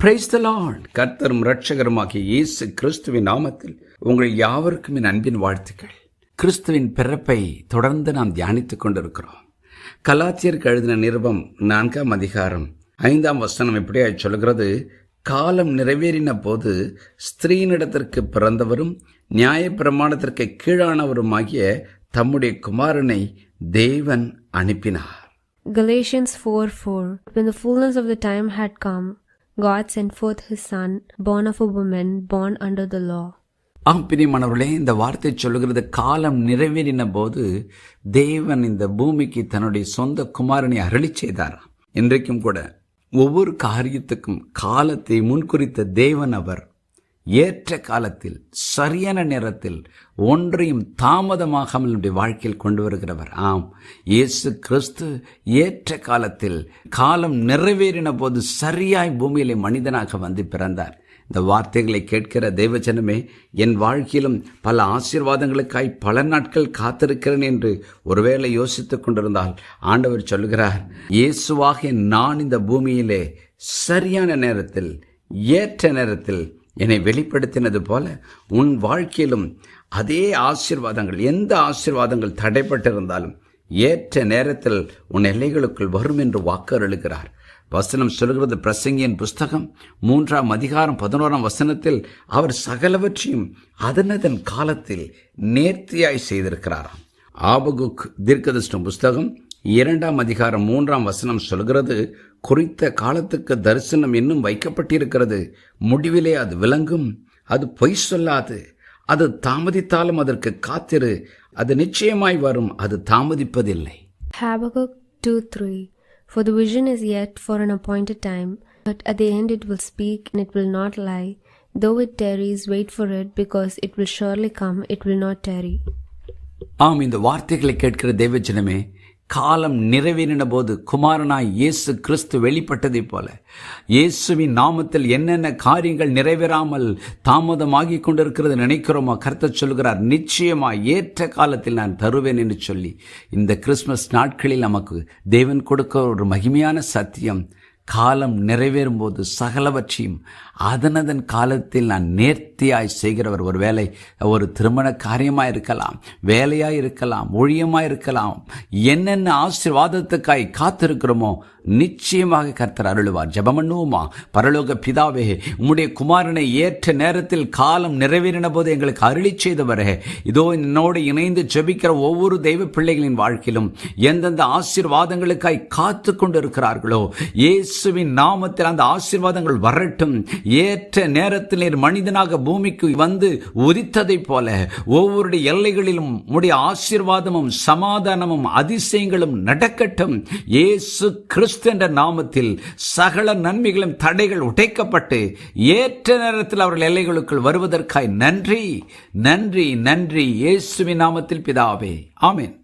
Praise the Lord. கர்த்தரும் இரட்சகருமாகிய இயேசு கிறிஸ்துவின் நாமத்தில் உங்கள் யாவருக்கும் என் அன்பின் வாழ்த்துக்கள். கிறிஸ்துவின் பிறப்பை தொடர்ந்து நாம் தியானித்துக் கொண்டிருக்கிறோம். கலாத்தியருக்கு எழுதின நிருபம் 4ஆம் அதிகாரம் 5ஆம் வசனம் இப்படியாய் சொல்கிறது, காலம் நிறைவேறின போது ஸ்திரீனிடத்திற்கு பிறந்தவரும் நியாயப்பிரமாணத்திற்கு கீழானவருமாகிய தம்முடைய குமாரனை தேவன் அனுப்பினார். Galatians 4:4 When the fullness of the time had come, God sent forth his son, born of a woman, born under the law. பிரியமானவர்களே, இந்த வார்த்தை சொல்லுகிறது, காலம் நிறைவேறின போது தேவன் இந்த பூமிக்கு தன்னுடைய சொந்த குமாரனை அருளி செய்தார். இன்றைக்கும் கூட ஒவ்வொரு காரியத்துக்கும் காலத்தை முன்குறித்த தேவன் அவர். ஏற்ற காலத்தில் சரியான நேரத்தில் ஒன்றையும் தாமதமாகாமல் நம்முடைய வாழ்க்கையில் கொண்டு வருகிறவர். இயேசு கிறிஸ்து ஏற்ற காலத்தில் காலம் நிறைவேறின போது சரியாய் பூமியிலே மனிதனாக வந்து பிறந்தார். இந்த வார்த்தைகளை கேட்கிற தேவஜனமே, என் வாழ்க்கையிலும் பல ஆசீர்வாதங்களுக்காய் பல நாட்கள் காத்திருக்கிறேன் என்று ஒருவேளை யோசித்துக் கொண்டிருந்தால் ஆண்டவர் சொல்கிறார், இயேசுவாக நான் இந்த பூமியிலே சரியான நேரத்தில் ஏற்ற நேரத்தில் என்னை வெளிப்படுத்தினது போல உன் வாழ்க்கையிலும் அதே ஆசீர்வாதங்கள், எந்த ஆசீர்வாதங்கள் தடைப்பட்டிருந்தாலும் ஏற்ற நேரத்தில் உன் எல்லைகளுக்குள் வரும் என்று வாக்கருளுகிறார். வசனம் சொல்கிறது, பிரசங்கியின் புஸ்தகம் 3ஆம் அதிகாரம் 11ஆம் வசனத்தில் அவர் சகலவற்றையும் அதனதன் காலத்தில் நேர்த்தியாய் செய்திருக்கிறாராம். ஆபகுக் தீர்க்கதரிசன புஸ்தகம் 2ஆம் அதிகாரம் 3ஆம் வசனம் சொல்கிறது, குறித்த காலத்துக்கு தரிசனம் இன்னும் வைக்கப்பட்டிருக்கிறது, முடிவிலே அது விளங்கும், அது பொய் சொல்லாது, அது தாமதித்தாலும் அதற்கு காத்திரு, அது நிச்சயமாய் வரும், அது தாமதிப்பதில்லை. Habakkuk 2:3 For the vision is yet for an appointed time, but at the end it will speak and it will not lie. Though it tarries, wait for it, because it will surely come, it will not tarry. இந்த வார்த்தைகளை கேட்கிற தேவஜனமே, காலம் நிறைவேறின போது குமாரனாய் இயேசு கிறிஸ்து வெளிப்பட்டதை போல இயேசுவின் நாமத்தில் என்னென்ன காரியங்கள் நிறைவேறாமல் தாமதமாகி கொண்டிருக்கிறது நினைக்கிறோமா? கர்த்தர் சொல்கிறார், நிச்சயமாய் ஏற்ற காலத்தில் நான் தருவேன் என்று சொல்லி இந்த கிறிஸ்துமஸ் நாட்களில் நமக்கு தேவன் கொடுக்க ஒரு மகிமையான சத்தியம். காலம் நிறைவேறும் போது சகலவற்றையும் அதனதன் காலத்தில் நான் நேர்த்தியாய் செய்கிறவர். ஒரு வேலை ஒரு திருமண காரியமாக இருக்கலாம், வேலையாக இருக்கலாம், ஊழியமாக இருக்கலாம், என்னென்ன ஆசீர்வாதத்துக்காய் காத்திருக்கிறோமோ நிச்சயமாக கர்த்தர் அருளுவார். ஜெபம் பண்ணுவோமா? பரலோக பிதாவே, உம்முடைய குமாரனை ஏற்ற நேரத்தில் காலம் நிறைவேறின போது எங்களுக்கு அருளி செய்தவரே, இதோ என்னோடு இணைந்து ஜெபிக்கிற ஒவ்வொரு தெய்வ பிள்ளைகளின் வாழ்க்கையிலும் எந்தெந்த ஆசீர்வாதங்களுக்காய் காத்து கொண்டு இருக்கிறார்களோ இயேசுவின் நாமத்தில் அந்த ஆசீர்வாதங்கள் வரட்டும். ஏற்ற நேரத்தில் நீர் மனிதனாக பூமிக்கு வந்து உதித்ததைப் போல ஒவ்வொருடைய எல்லைகளிலும் உம்முடைய ஆசீர்வாதமும் சமாதானமும் அதிசயங்களும் நடக்கட்டும். இயேசு கிறிஸ்து என்ற நாமத்தில் சகல நன்மைகளும் தடைகள் உடைக்கப்பட்டு ஏற்ற நேரத்தில் அவர்கள் எல்லைகளுக்குள் வருவதற்காய் நன்றி, நன்றி, நன்றி. இயேசுவின் நாமத்தில் பிதாவே, ஆமென்.